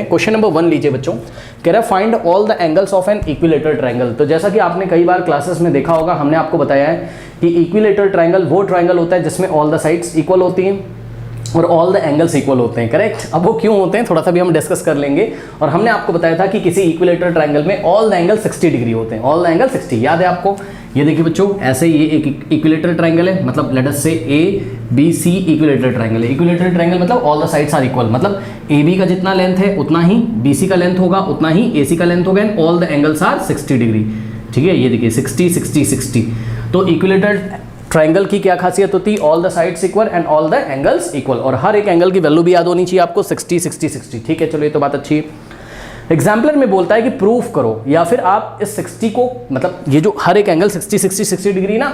Question number 1 लीजिए बच्चों, कह रहा है find all the angles of N equilateral triangle. तो जैसा कि आपने कई बार क्लासेस में देखा होगा, हमने आपको बताया है कि इक्विलेटरल ट्रायंगल वो ट्रायंगल होता है जिसमें ऑल द साइड्स इक्वल होती हैं और ऑल द एंगल्स इक्वल होते हैं, करेक्ट। अब वो क्यों होते हैं थोड़ा सा भी हम डिस्कस कर लेंगे। और हमने आपको बताया था कि किसी इक्विलेटरल ट्रायंगल में ऑल द एंगल 60 डिग्री होते हैं, ऑल द एंगल 60, याद है आपको। ये देखिए बच्चों, ऐसे ये एक इक्विलेटरल ट्रायंगल है, मतलब late us say ABC equilateral triangle है। इक्विलेटरल ट्रायंगल मतलब all the sides are equal, मतलब AB का जितना लेंथ है उतना ही BC का लेंथ होगा, उतना ही AC का लेंथ होगा, and all the angles are 60 degree. ठीक है, ये देखिए 60 60 60। तो इक्विलेटरल ट्रायंगल की क्या खासियत होती है? All the sides equal and all the angles equal, और हर एक एंगल की वैल्यू भी याद होनी चाहिए आपको, 60 60 60। ठीक है, चलो ये तो बात अच्छी है। एग्जाम्पलर में बोलता है कि प्रूफ करो, या फिर आप इस 60 को, मतलब ये जो हर एक एंगल 60 60 60 डिग्री ना,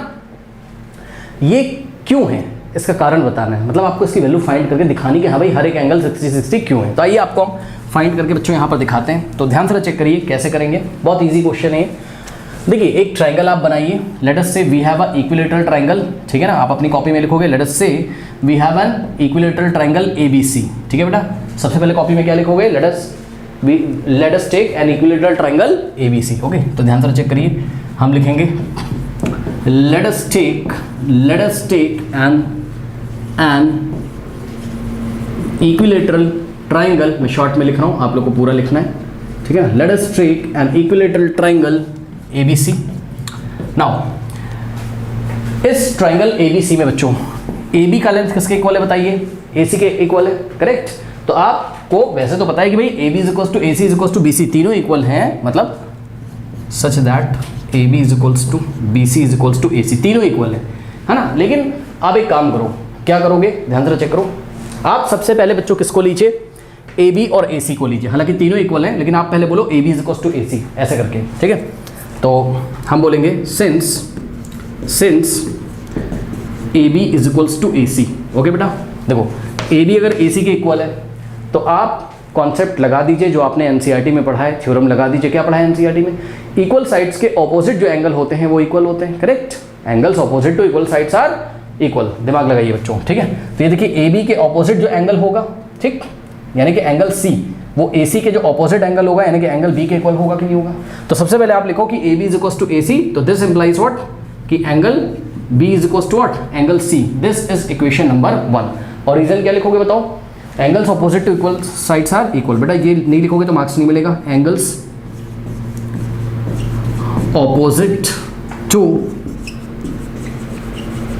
ये क्यों है इसका कारण बताना है, मतलब आपको इसकी वैल्यू फाइंड करके दिखानी कि हाँ भाई हर एक एंगल 60 60 क्यों है। तो आइए आपको हम फाइंड करके बच्चों यहाँ पर दिखाते हैं। तो ध्यान से चेक करिए कैसे करेंगे, बहुत ईजी क्वेश्चन है। देखिए एक ट्रायंगल आप बनाइए, let us say we have a equilateral triangle, ठीक है ना। आप अपनी कॉपी में लिखोगे let us say we have an equilateral triangle ABC, ठीक है बेटा। सबसे पहले कॉपी में क्या लिखोगे? Let us take an equilateral triangle ABC, okay. तो ध्यान से चेक करिए, हम लिखेंगे let us take an equilateral triangle, मैं शॉर्ट में लिख रहा हूँ, आप लोग को पूरा लिखना है, ठीक है। Let us take an equilateral triangle ABC। Now इस ट्रायंगल ABC में बच्चों AB का लेंथ किसके इक्वल है बताइए? AC के इक्वल है, करेक्ट। तो आपको वैसे तो पता है कि भाई AB is to AC is to BC, तीनों इक्वल हैं, मतलब such that AB is equals to BC is equals to AC, तीनों इक्वल है ना। लेकिन आप एक काम करो, क्या करोगे? ध्यान से चेक करो। आप सबसे पहले बच्चों किसको लीजिए? AB और AC को लीजिए, हालांकि तीनों इक्वल हैं, लेकिन आप पहले बोलो AB is equals to AC, ऐसे करके, ठीक है। तो हम बोलेंगे since AB is equals to AC, okay बेटा। देखो AB अगर AC के इक्वल है तो आप कॉन्सेप्ट लगा दीजिए जो आपने NCERT में पढ़ा है, थ्योरम लगा दीजिए। क्या पढ़ा है NCERT में? इक्वल साइड्स के ऑपोजिट जो एंगल होते हैं वो इक्वल होते हैं, correct. Angles opposite to equal sides are equal, दिमाग लगाइए बच्चों, ठीक है। तो ये देखिए AB के ऑपोजिट जो एंगल होगा, ठीक, यानी कि एंगल C, वो AC के जो ऑपोजिट एंगल होगा, यानी कि एंगल B के इक्वल होगा कि नहीं होगा। तो सबसे पहले आप लिखो कि AB is equal to AC, तो दिस इंप्लाइज व्हाट कि angle B is equal to what? Angle C। This is equation number 1। और रीजन क्या लिखोगे बताओ? Angles opposite to equal sides are equal. बेटा ये नहीं लिखोगे तो मार्क्स नहीं मिलेगा। Angles opposite to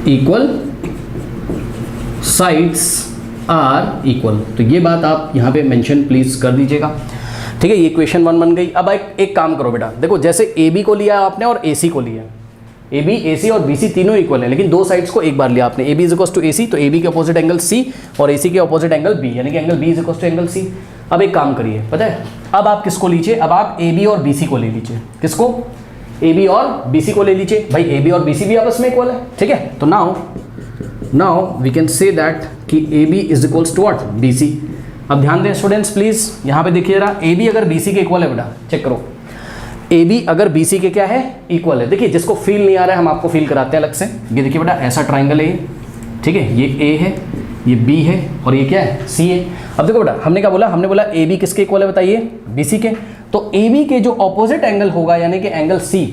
equal sides are equal, तो ये बात आप यहाँ पे मेंशन प्लीज कर दीजिएगा, ठीक है। ये इक्वेशन 1 बन गई। अब एक काम करो बेटा, देखो जैसे AB को लिया आपने और AC को लिया, AB AC और BC तीनों इक्वल है, लेकिन दो साइड्स को एक बार लिया आपने। AB is equal to AC, तो AB के ऑपोजिट एंगल C और AC के ऑपोजिट एंगल B, यानी कि angle B is equal to angle C। अब एक काम करिए, पता है अब आप किसको लीजिए? अब आप AB और BC को ले लीजिए। किसको? AB और BC को ले लीजिए। भाई AB और BC भी आपस में इक्वल है, ठीक है। तो now we can say that कि AB is equals to what? BC। अब ध्यान दें स्टूडेंट्स प्लीज, यहाँ पे देखिए जरा, AB अगर BC के इक्वल है बेटा, चेक करो, AB अगर BC के क्या है? इक्वल है। देखिए जिसको फील नहीं आ रहा है हम आपको फील कराते हैं अलग से। ये देखिए बेटा ऐसा ट्राइंगल है ये, ठीक है, ये A है, ये B है और ये क्या है? C है। अब देखो बेटा हमने क्या बोला? हमने बोला AB किसके इक्वल है बताइए? BC के। तो AB के जो ऑपोजिट एंगल होगा, यानी कि एंगल C,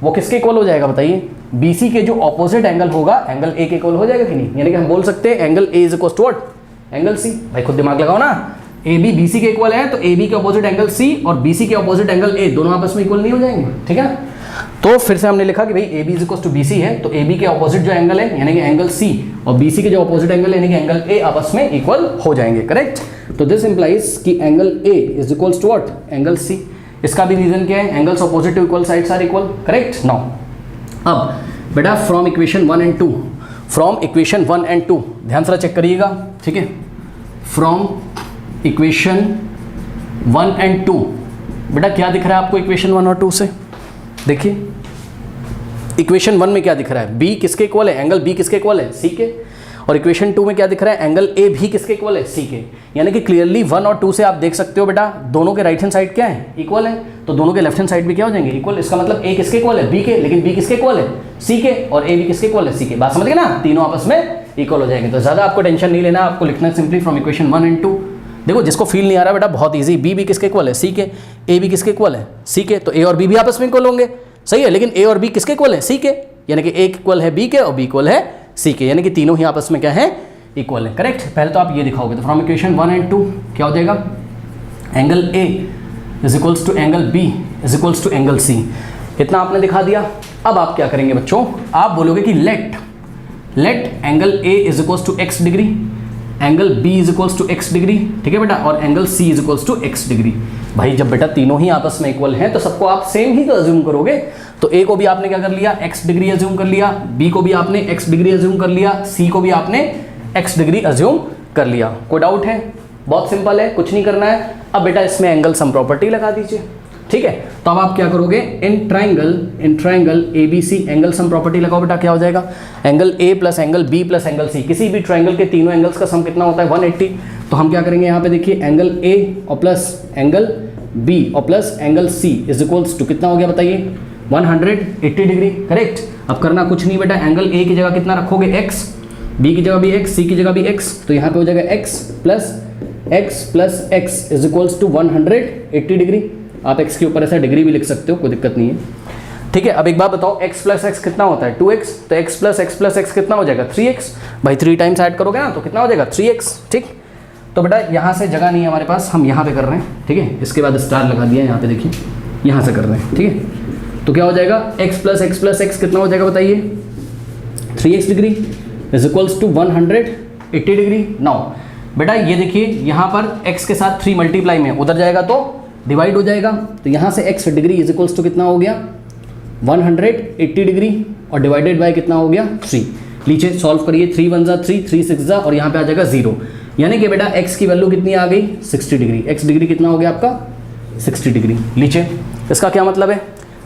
वो किसके इक्वल हो जाएगा बताइए? BC के जो ऑपोजिट एंगल होगा एंगल A के इक्वल हो जाएगा कि नहीं? यानी कि हम बोल सकते हैं angle A is equal to what? Angle C। भाई खुद दिमाग लगाओ ना, AB BC के इक्वल है तो AB के ऑपोजिट एंगल C और BC के ऑपोजिट एंगल A दोनों आपस में इक्वल नहीं हो जाएंगे, ठीक है। तो फिर से हमने लिखा कि भाई AB is equal to BC है, तो AB के ऑपोजिट जो एंगल है यानी कि एंगल C और BC के जो ऑपोजिट एंगल है यानी कि एंगल A आपस में इक्वल हो जाएंगे, करेक्ट। तो दिस इंप्लाइज कि angle A is equal to what? Angle C। इसका भी रीजन क्या है? Angles opposite to equal sides are equal, correct. Now अब बेटा from equation 1 and 2, from equation 1 and 2 ध्यान से चेक करिएगा, ठीक है। फ्रॉम इक्वेशन 1 एंड 2 बेटा क्या दिख रहा है आपको इक्वेशन 1 और 2 से? देखिए इक्वेशन 1 में क्या दिख रहा है? B किसके इक्वल है? एंगल B किसके इक्वल है? C के। और इक्वेशन 2 में क्या दिख रहा है? एंगल A भी किसके इक्वल है? C के। यानी कि क्लियरली 1 और 2 से आप देख सकते हो बेटा दोनों के राइट हैंड साइड क्या है? इक्वल है, तो दोनों के लेफ्ट हैंड साइड भी क्या हो जाएंगे? इक्वल। इसका मतलब A किसके इक्वल है? B के, लेकिन B किसके इक्वल है? C के, और A भी किसके इक्वल है? C के। बात समझ गए ना? तीनों आपस में इक्वल हो जाएंगे। तो ज़्यादा आपको टेंशन नहीं लेना, आपको लिखना है सिंपली फ्रॉम इक्वेशन 1 एंड 2। देखो जिसको फील नहीं आ रहा बेटा बहुत इजी, बी भी किसके इक्वल है, सी के, ए भी किसके इक्वल है, सी के, तो ए और बी भी आपस में इक्वल होंगे, सही है, लेकिन ए और बी किसके इक्वल है, सी के, यानी कि ए इक्वल है बी के और बी इक्वल है सी के, यानी कि तीनों ही आपस में क्या है, इक्वल है, करेक्ट। पहले तो आप ये दिखाओगे, तो फ्रॉम इक्वेशन 1 एंड 2 क्या हो जाएगा, angle A is equals to angle B is equals to angle C, इतना आपने दिखा दिया। अब आप क्या करेंगे बच्चों, आप बोलोगे कि let angle A is equals to x degree, angle B is equals to x degree, ठीक है बेटा, और angle C is equals to x degree. भाई जब बेटा तीनों ही आपस में इक्वल हैं तो सबको आप सेम ही तो अज्यूम करोगे, तो ए को भी आपने क्या कर लिया, एक्स डिग्री अज्यूम कर लिया, बी को भी आपने एक्स डिग्री अज्यूम कर लिया, सी को भी आपने एक्स डिग्री अज्यूम कर लिया। कोई डाउट है, बहुत सिंपल है, कुछ नहीं करना है। अब बेटा इसमें एंगल सम प्रॉपर्टी लगा दीजिए, ठीक है। तो अब आप क्या करोगे, in triangle A B C angle sum property लगाओ बेटा, क्या हो जाएगा, angle A plus angle B plus angle C, किसी भी ट्राइंगल के तीनों एंगल्स का सम कितना होता है 180। तो हम क्या करेंगे यहाँ पे देखिए, एंगल ए और प्लस एंगल बी और plus angle C is equals to कितना हो गया बताइए, 180 डिग्री, करेक्ट। अब करना कुछ नहीं बेटा, एंगल ए की जगह कितना रखोगे x, बी की जगह भी x, सी की जगह भी x, तो यहाँ पे हो जाएगा x plus x is equals to 180 degree. आप x के ऊपर ऐसा डिग्री भी लिख सकते हो, कोई दिक्कत नहीं है, ठीक है। अब एक बात बताओ, x प्लस एक्स कितना होता है 2x, तो x प्लस x कितना हो जाएगा 3x, भाई 3 टाइम्स ऐड करोगे ना तो कितना हो जाएगा 3x, ठीक। तो बेटा यहाँ से जगह नहीं है हमारे पास, हम यहाँ पे कर रहे हैं, ठीक है। इसके बाद स्टार लगा दिया यहाँ पे, देखिए यहाँ से कर रहे हैं, ठीक है। तो क्या हो जाएगा, x प्लस एक्स कितना हो जाएगा बताइए 3x degree is equals to 180 degree. Now बेटा ये देखिए यहाँ पर x के साथ 3 मल्टीप्लाई में उधर जाएगा तो डिवाइड हो जाएगा, तो यहाँ से x degree is equals to कितना हो गया 180 डिग्री और डिवाइडेड बाय कितना हो गया 3। नीचे सॉल्व करिए, 3 1 जा 3, 3 6 जा और यहाँ पे आ जाएगा 0, यानी कि बेटा x की वैल्यू कितनी आ गई 60 डिग्री, x डिग्री कितना हो गया आपका 60 डिग्री। नीचे इसका क्या मतलब है,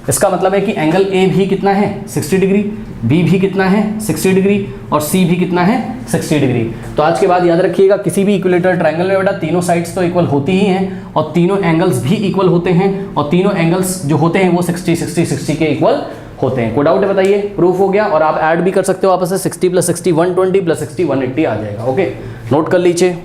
इसका मतलब है कि एंगल ए भी कितना है 60 डिग्री, बी भी कितना है 60 डिग्री और सी भी कितना है 60 डिग्री। तो आज के बाद याद रखिएगा, किसी भी इक्विलेटरल ट्रायंगल में बेटा तीनों साइड्स तो इक्वल होती ही हैं और तीनों एंगल्स भी इक्वल होते हैं और तीनों एंगल्स जो होते हैं वो 60 60 60 के इक्वल होते हैं। कोई डाउट है बताइए, प्रूफ हो गया। और आप ऐड भी कर सकते हो आपस में, 60 + 60 120 + 60 180 आ जाएगा। ओके, नोट कर लीजिए।